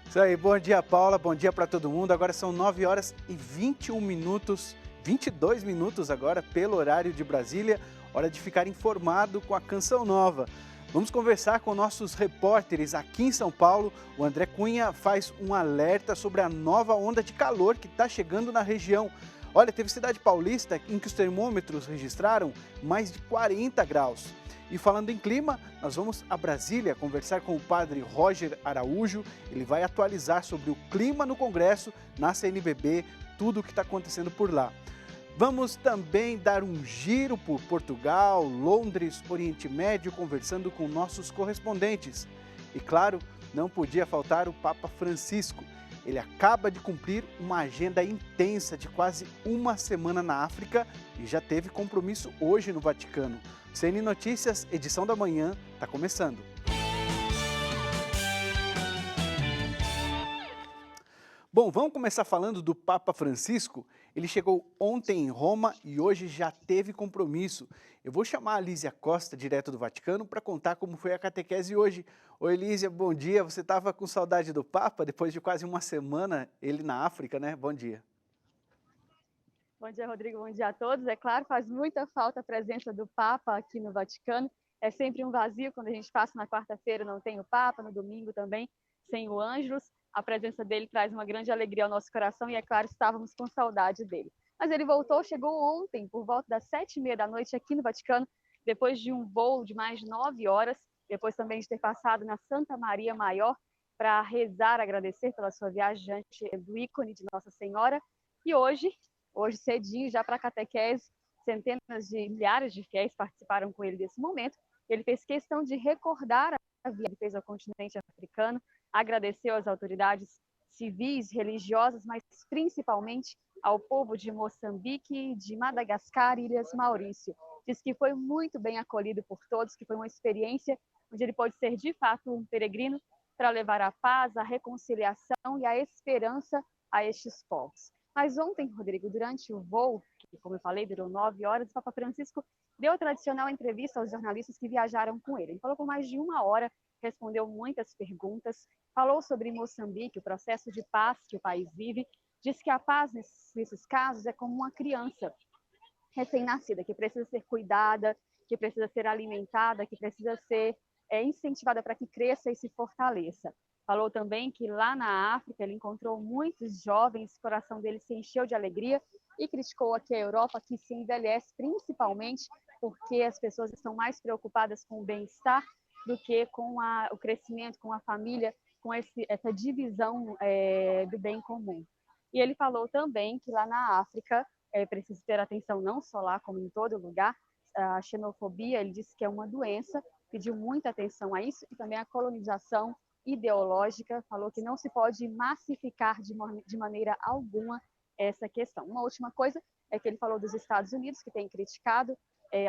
Isso aí, bom dia Paula, bom dia para todo mundo. Agora são 9 horas e 21 minutos, 22 minutos agora pelo horário de Brasília. Hora de ficar informado com a Canção Nova. Vamos conversar com nossos repórteres aqui em São Paulo. O André Cunha faz um alerta sobre a nova onda de calor que está chegando na região. Olha, teve cidade paulista em que os termômetros registraram mais de 40 graus. E falando em clima, nós vamos a Brasília conversar com o padre Roger Araújo. Ele vai atualizar sobre o clima no Congresso, na CNBB, tudo o que está acontecendo por lá. Vamos também dar um giro por Portugal, Londres, Oriente Médio, conversando com nossos correspondentes. E claro, não podia faltar o Papa Francisco. Ele acaba de cumprir uma agenda intensa de quase uma semana na África e já teve compromisso hoje no Vaticano. CN Notícias, edição da manhã, está começando. Bom, vamos começar falando do Papa Francisco. Ele chegou ontem em Roma e hoje já teve compromisso. Eu vou chamar a Lísia Costa, direto do Vaticano, para contar como foi a catequese hoje. Oi, Lísia, bom dia. Você estava com saudade do Papa depois de quase uma semana, ele na África, né? Bom dia. Bom dia, Rodrigo. Bom dia a todos. É claro, faz muita falta a presença do Papa aqui no Vaticano. É sempre um vazio quando a gente passa na quarta-feira, não tem o Papa, no domingo também, sem o Ângelus. A presença dele traz uma grande alegria ao nosso coração e, é claro, estávamos com saudade dele. Mas ele voltou, chegou ontem, por volta das 7h30 da noite aqui no Vaticano, depois de um voo de mais de 9 horas, depois também de ter passado na Santa Maria Maior para rezar, agradecer pela sua viagem diante do ícone de Nossa Senhora. E hoje cedinho, já para a catequese, centenas de milhares de fiéis participaram com ele desse momento. Ele fez questão de recordar a viagem que fez ao continente africano, agradeceu às autoridades civis, religiosas, mas principalmente ao povo de Moçambique, de Madagascar e Ilhas Maurício. Diz que foi muito bem acolhido por todos, que foi uma experiência onde ele pode ser de fato um peregrino para levar a paz, a reconciliação e a esperança a estes povos. Mas ontem, Rodrigo, durante o voo, que, como eu falei, durou 9 horas, o Papa Francisco deu a tradicional entrevista aos jornalistas que viajaram com ele. Ele falou por mais de 1 hora, respondeu muitas perguntas, falou sobre Moçambique, o processo de paz que o país vive, disse que a paz nesses casos é como uma criança recém-nascida, que precisa ser cuidada, que precisa ser alimentada, que precisa ser incentivada para que cresça e se fortaleça. Falou também que lá na África ele encontrou muitos jovens, o coração dele se encheu de alegria e criticou aqui a Europa, que se envelhece principalmente porque as pessoas estão mais preocupadas com o bem-estar do que com o crescimento, com a família, com essa divisão do bem comum. E ele falou também que lá na África é preciso ter atenção não só lá, como em todo lugar. A xenofobia, ele disse que é uma doença, pediu muita atenção a isso, e também a colonização ideológica, falou que não se pode massificar de maneira alguma essa questão. Uma última coisa é que ele falou dos Estados Unidos, que tem criticado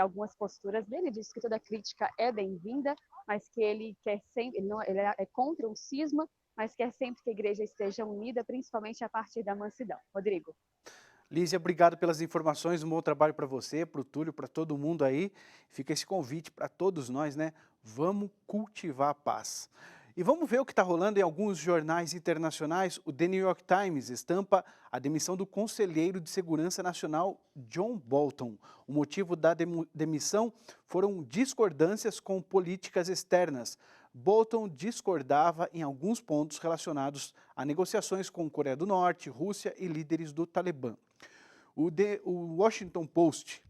algumas posturas dele, disse que toda crítica é bem-vinda, mas que ele quer sempre, ele é contra o cisma, mas quer sempre que a igreja esteja unida, principalmente a partir da mansidão. Rodrigo. Lísia, obrigado pelas informações, um bom trabalho para você, para o Túlio, para todo mundo aí. Fica esse convite para todos nós, né? Vamos cultivar a paz. E vamos ver o que está rolando em alguns jornais internacionais. O The New York Times estampa a demissão do conselheiro de Segurança Nacional, John Bolton. O motivo da demissão foram discordâncias com políticas externas. Bolton discordava em alguns pontos relacionados a negociações com Coreia do Norte, Rússia e líderes do Talibã. O Washington Post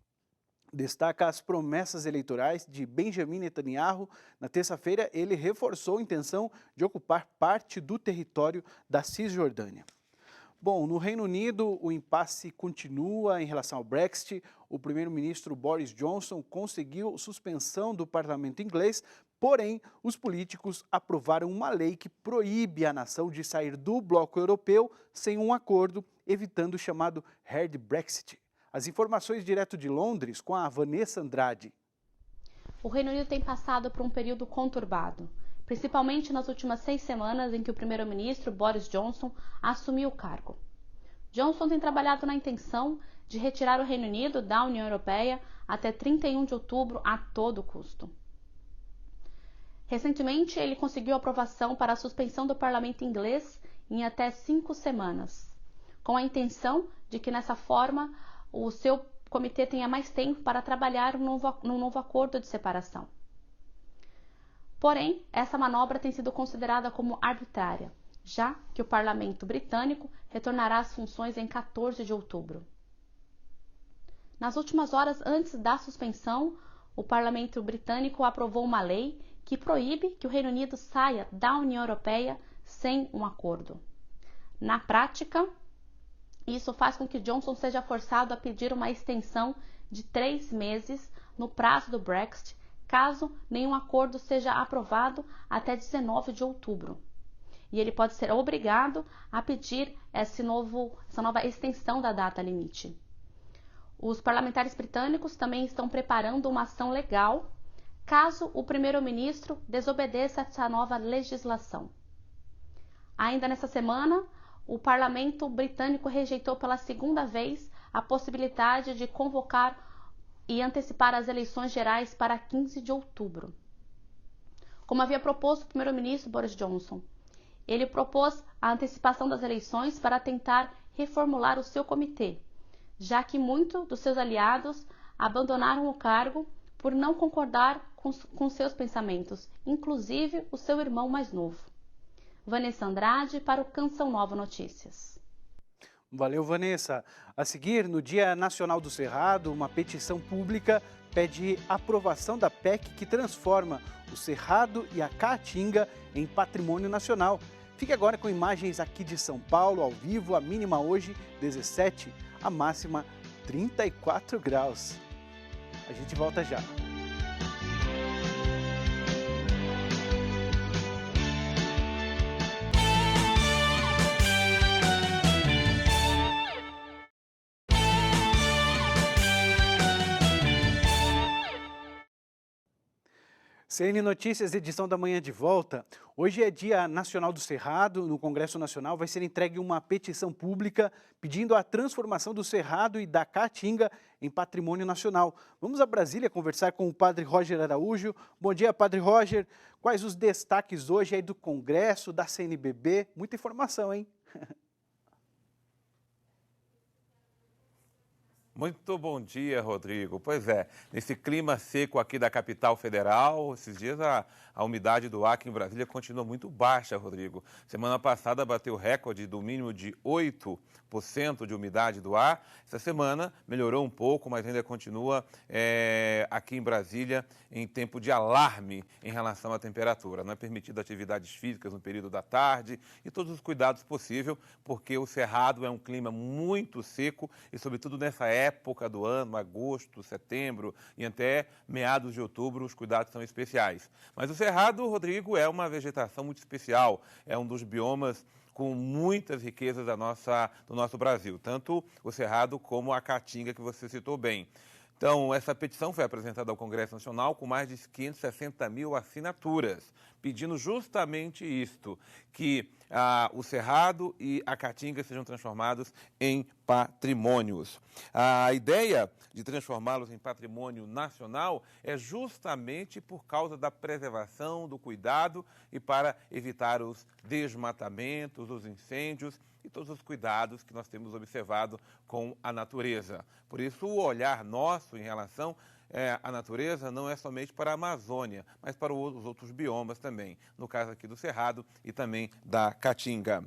destaca as promessas eleitorais de Benjamin Netanyahu. Na terça-feira, ele reforçou a intenção de ocupar parte do território da Cisjordânia. Bom, no Reino Unido, o impasse continua em relação ao Brexit. O primeiro-ministro Boris Johnson conseguiu suspensão do parlamento inglês, porém, os políticos aprovaram uma lei que proíbe a nação de sair do bloco europeu sem um acordo, evitando o chamado hard Brexit. As informações direto de Londres com a Vanessa Andrade. O Reino Unido tem passado por um período conturbado, principalmente nas últimas 6 semanas em que o primeiro-ministro Boris Johnson assumiu o cargo. Johnson tem trabalhado na intenção de retirar o Reino Unido da União Europeia até 31 de outubro a todo custo. Recentemente, ele conseguiu aprovação para a suspensão do parlamento inglês em até 5 semanas, com a intenção de que, nessa forma, o seu comitê tenha mais tempo para trabalhar num novo acordo de separação. Porém, essa manobra tem sido considerada como arbitrária, já que o parlamento britânico retornará às funções em 14 de outubro. Nas últimas horas antes da suspensão, o parlamento britânico aprovou uma lei que proíbe que o Reino Unido saia da União Europeia sem um acordo. Na prática, isso faz com que Johnson seja forçado a pedir uma extensão de 3 meses no prazo do Brexit, caso nenhum acordo seja aprovado até 19 de outubro. E ele pode ser obrigado a pedir essa nova extensão da data limite. Os parlamentares britânicos também estão preparando uma ação legal caso o primeiro-ministro desobedeça essa nova legislação. Ainda nessa semana, o parlamento britânico rejeitou pela segunda vez a possibilidade de convocar e antecipar as eleições gerais para 15 de outubro. Como havia proposto o primeiro-ministro Boris Johnson, ele propôs a antecipação das eleições para tentar reformular o seu comitê, já que muitos dos seus aliados abandonaram o cargo por não concordar com seus pensamentos, inclusive o seu irmão mais novo. Vanessa Andrade para o Canção Nova Notícias. Valeu, Vanessa. A seguir, no Dia Nacional do Cerrado, uma petição pública pede aprovação da PEC que transforma o Cerrado e a Caatinga em patrimônio nacional. Fique agora com imagens aqui de São Paulo, ao vivo, a mínima hoje 17, a máxima 34 graus. A gente volta já. CN Notícias, edição da manhã de volta. Hoje é Dia Nacional do Cerrado. No Congresso Nacional vai ser entregue uma petição pública pedindo a transformação do Cerrado e da Caatinga em patrimônio nacional. Vamos a Brasília conversar com o Padre Roger Araújo. Bom dia, Padre Roger. Quais os destaques hoje aí do Congresso, da CNBB? Muita informação, hein? Muito bom dia, Rodrigo. Pois é, nesse clima seco aqui da capital federal, esses dias a umidade do ar aqui em Brasília continua muito baixa, Rodrigo. Semana passada bateu recorde do mínimo de 8% de umidade do ar. Essa semana melhorou um pouco, mas ainda continua aqui em Brasília em tempo de alarme em relação à temperatura. Não é permitido atividades físicas no período da tarde e todos os cuidados possíveis, porque o Cerrado é um clima muito seco e, sobretudo, nessa época do ano, agosto, setembro e até meados de outubro, os cuidados são especiais. Mas o Cerrado, Rodrigo, é uma vegetação muito especial, é um dos biomas com muitas riquezas do nosso Brasil, tanto o Cerrado como a Caatinga, que você citou bem. Então, essa petição foi apresentada ao Congresso Nacional com mais de 560 mil assinaturas, pedindo justamente isto, que o Cerrado e a Caatinga sejam transformados em patrimônios. A ideia de transformá-los em patrimônio nacional é justamente por causa da preservação, do cuidado e para evitar os desmatamentos, os incêndios e todos os cuidados que nós temos observado com a natureza. Por isso, o olhar nosso em relação à natureza não é somente para a Amazônia, mas para os outros biomas também, no caso aqui do Cerrado e também da Caatinga.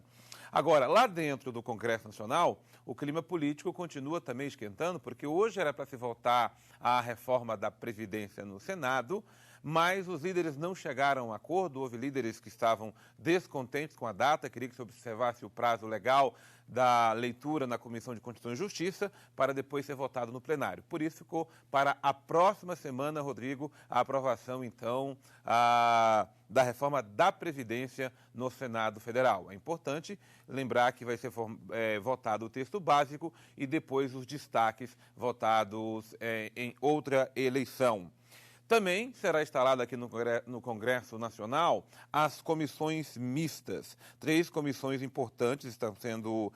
Agora, lá dentro do Congresso Nacional, o clima político continua também esquentando, porque hoje era para se votar a reforma da Previdência no Senado, mas os líderes não chegaram a um acordo. Houve líderes que estavam descontentes com a data, queriam que se observasse o prazo legal da leitura na Comissão de Constituição e Justiça para depois ser votado no plenário. Por isso ficou para a próxima semana, Rodrigo, a aprovação, então, da reforma da Previdência no Senado Federal. É importante lembrar que vai ser votado o texto básico e depois os destaques votados em outra eleição. Também será instalada aqui no Congresso Nacional as comissões mistas. 3 comissões importantes estão sendo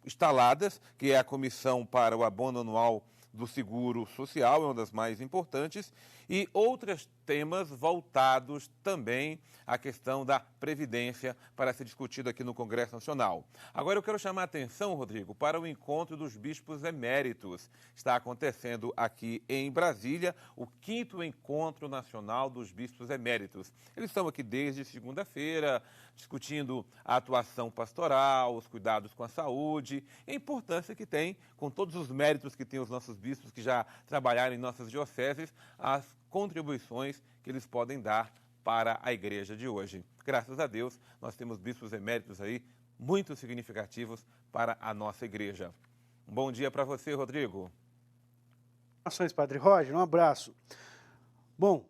instaladas, que é a Comissão para o Abono Anual do seguro social, é uma das mais importantes, e outros temas voltados também à questão da Previdência para ser discutido aqui no Congresso Nacional. Agora eu quero chamar a atenção, Rodrigo, para o encontro dos bispos eméritos. Está acontecendo aqui em Brasília o 5º Encontro Nacional dos Bispos Eméritos. Eles estão aqui desde segunda-feira, discutindo a atuação pastoral, os cuidados com a saúde e a importância que tem, com todos os méritos que têm os nossos bispos que já trabalharam em nossas dioceses, as contribuições que eles podem dar para a igreja de hoje. Graças a Deus, nós temos bispos eméritos aí muito significativos para a nossa igreja. Um bom dia para você, Rodrigo. Ações, Padre Roger, um abraço. Bom,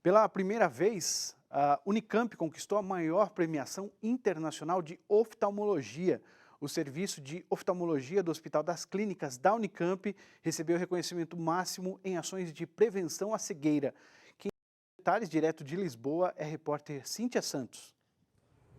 pela primeira vez, a Unicamp conquistou a maior premiação internacional de oftalmologia. O serviço de oftalmologia do Hospital das Clínicas da Unicamp recebeu reconhecimento máximo em ações de prevenção à cegueira. Quem tem detalhes direto de Lisboa é a repórter Cíntia Santos.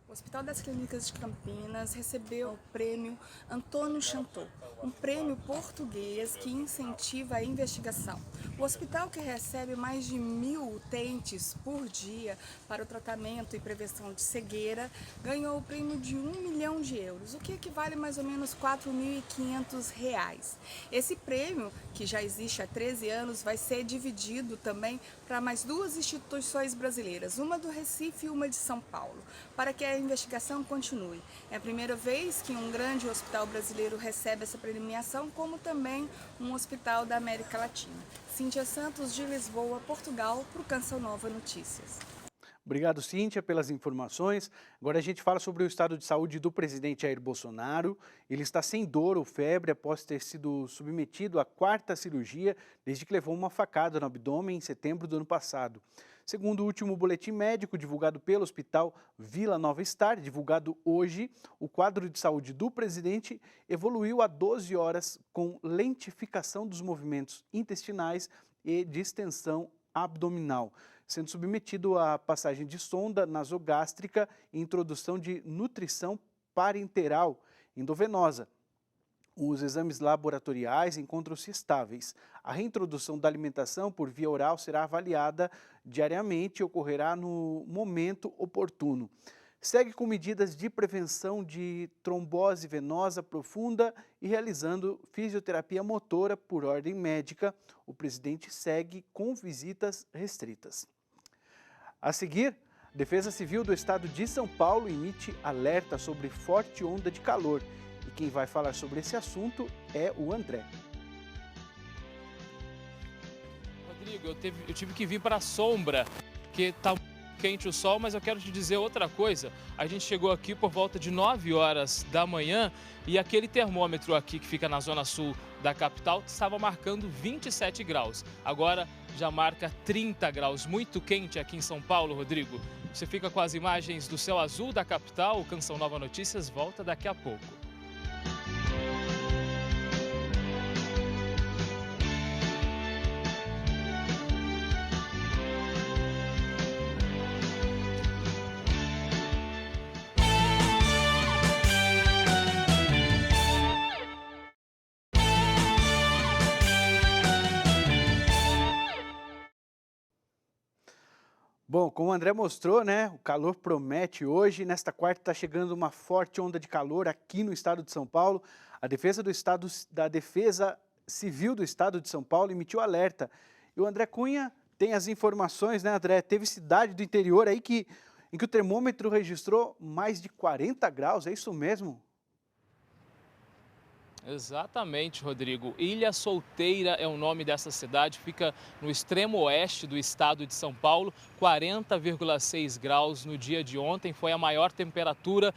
O Hospital das Clínicas de Campinas recebeu o prêmio Antônio Chantot, um prêmio português que incentiva a investigação. O hospital, que recebe mais de 1.000 utentes por dia para o tratamento e prevenção de cegueira, ganhou o prêmio de 1 milhão de euros, o que equivale a mais ou menos R$ 4.500. Esse prêmio, que já existe há 13 anos, vai ser dividido também para mais 2 instituições brasileiras, uma do Recife e uma de São Paulo, para que a investigação continue. É a primeira vez que um grande hospital brasileiro recebe essa premiação, como também um hospital da América Latina. Cíntia Santos, de Lisboa, Portugal, para o Canção Nova Notícias. Obrigado, Cíntia, pelas informações. Agora a gente fala sobre o estado de saúde do presidente Jair Bolsonaro. Ele está sem dor ou febre após ter sido submetido à 4ª cirurgia desde que levou uma facada no abdômen em setembro do ano passado. Segundo o último boletim médico divulgado pelo Hospital Vila Nova Star, divulgado hoje, o quadro de saúde do presidente evoluiu a 12 horas com lentificação dos movimentos intestinais e distensão abdominal, sendo submetido à passagem de sonda nasogástrica e introdução de nutrição parenteral endovenosa. Os exames laboratoriais encontram-se estáveis. A reintrodução da alimentação por via oral será avaliada diariamente e ocorrerá no momento oportuno. Segue com medidas de prevenção de trombose venosa profunda e realizando fisioterapia motora por ordem médica. O presidente segue com visitas restritas. A seguir, a Defesa Civil do Estado de São Paulo emite alerta sobre forte onda de calor. E quem vai falar sobre esse assunto é o André. Rodrigo, eu tive que vir para a sombra, porque está quente o sol, mas eu quero te dizer outra coisa. A gente chegou aqui por volta de 9 horas da manhã e aquele termômetro aqui que fica na zona sul da capital estava marcando 27 graus. Agora já marca 30 graus, muito quente aqui em São Paulo, Rodrigo. Você fica com as imagens do céu azul da capital. O Canção Nova Notícias volta daqui a pouco. Bom, como o André mostrou, né, o calor promete hoje. Nesta quarta está chegando uma forte onda de calor aqui no estado de São Paulo. A Defesa Civil do Estado de São Paulo emitiu alerta. E o André Cunha tem as informações, né, André? Teve cidade do interior aí em que o termômetro registrou mais de 40 graus, é isso mesmo? Exatamente, Rodrigo. Ilha Solteira é o nome dessa cidade, fica no extremo oeste do estado de São Paulo, 40,6 graus no dia de ontem, foi a maior temperatura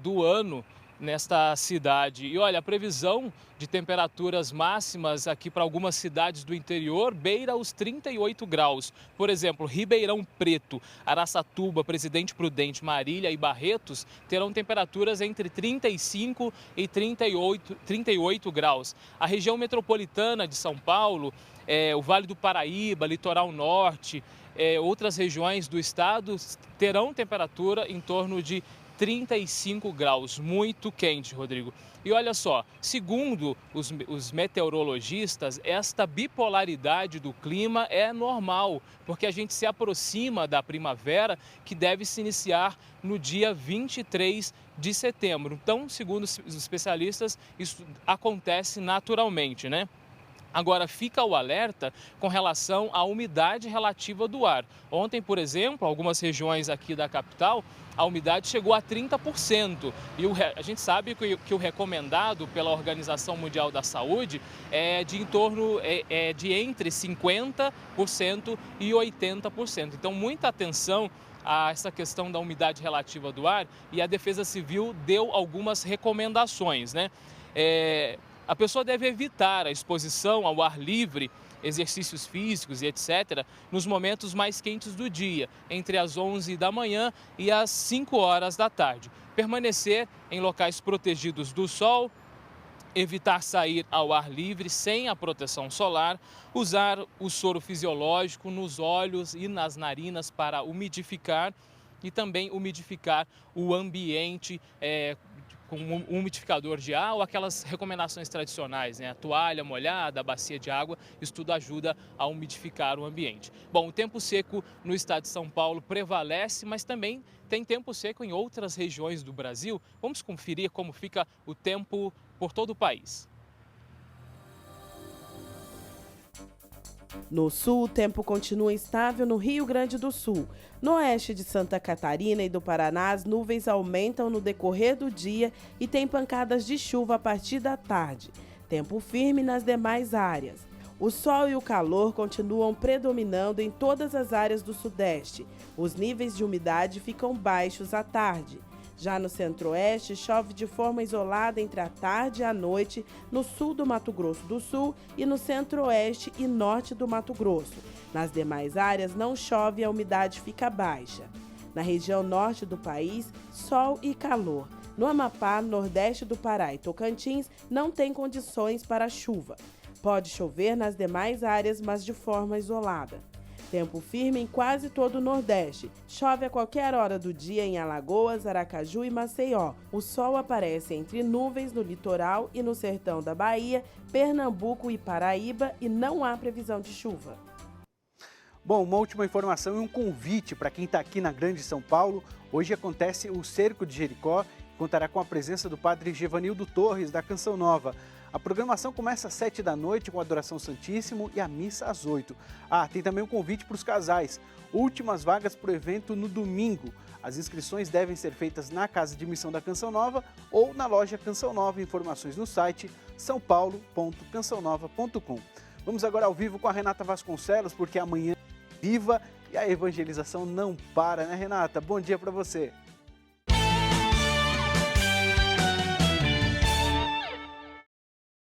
do ano nesta cidade. E olha, a previsão de temperaturas máximas aqui para algumas cidades do interior beira os 38 graus. Por exemplo, Ribeirão Preto, Araçatuba, Presidente Prudente, Marília e Barretos terão temperaturas entre 35 e 38 graus. A região metropolitana de São Paulo, o Vale do Paraíba, Litoral Norte, outras regiões do estado terão temperatura em torno de 35 graus, muito quente, Rodrigo. E olha só, segundo os meteorologistas, esta bipolaridade do clima é normal, porque a gente se aproxima da primavera, que deve se iniciar no dia 23 de setembro. Então, segundo os especialistas, isso acontece naturalmente, né? Agora, fica o alerta com relação à umidade relativa do ar. Ontem, por exemplo, algumas regiões aqui da capital, a umidade chegou a 30%. E a gente sabe que o recomendado pela Organização Mundial da Saúde é de de entre 50% e 80%. Então, muita atenção a essa questão da umidade relativa do ar, e a Defesa Civil deu algumas recomendações, né? A pessoa deve evitar a exposição ao ar livre, exercícios físicos e etc., nos momentos mais quentes do dia, entre as 11 da manhã e as 5 horas da tarde. Permanecer em locais protegidos do sol, evitar sair ao ar livre sem a proteção solar, usar o soro fisiológico nos olhos e nas narinas para umidificar e também umidificar o ambiente com um umidificador de ar ou aquelas recomendações tradicionais, né? A toalha molhada, a bacia de água, isso tudo ajuda a umidificar o ambiente. Bom, o tempo seco no estado de São Paulo prevalece, mas também tem tempo seco em outras regiões do Brasil. Vamos conferir como fica o tempo por todo o país. No sul, o tempo continua instável no Rio Grande do Sul. No oeste de Santa Catarina e do Paraná, as nuvens aumentam no decorrer do dia e tem pancadas de chuva a partir da tarde. Tempo firme nas demais áreas. O sol e o calor continuam predominando em todas as áreas do sudeste. Os níveis de umidade ficam baixos à tarde. Já no centro-oeste, chove de forma isolada entre a tarde e a noite no sul do Mato Grosso do Sul e no centro-oeste e norte do Mato Grosso. Nas demais áreas não chove e a umidade fica baixa. Na região norte do país, sol e calor. No Amapá, nordeste do Pará e Tocantins, não tem condições para chuva. Pode chover nas demais áreas, mas de forma isolada. Tempo firme em quase todo o Nordeste. Chove a qualquer hora do dia em Alagoas, Aracaju e Maceió. O sol aparece entre nuvens no litoral e no sertão da Bahia, Pernambuco e Paraíba e não há previsão de chuva. Bom, uma última informação e um convite para quem está aqui na Grande São Paulo. Hoje acontece o Cerco de Jericó, que contará com a presença do padre Gevanildo Torres, da Canção Nova. A programação começa às 7 da noite com a adoração Santíssimo e a missa às 8. Tem também um convite para os casais. Últimas vagas para o evento no domingo. As inscrições devem ser feitas na Casa de Missão da Canção Nova ou na loja Canção Nova. Informações no site saopaulo.cançãonova.com. Vamos agora ao vivo com a Renata Vasconcelos, porque amanhã é viva e a evangelização não para, né, Renata? Bom dia para você.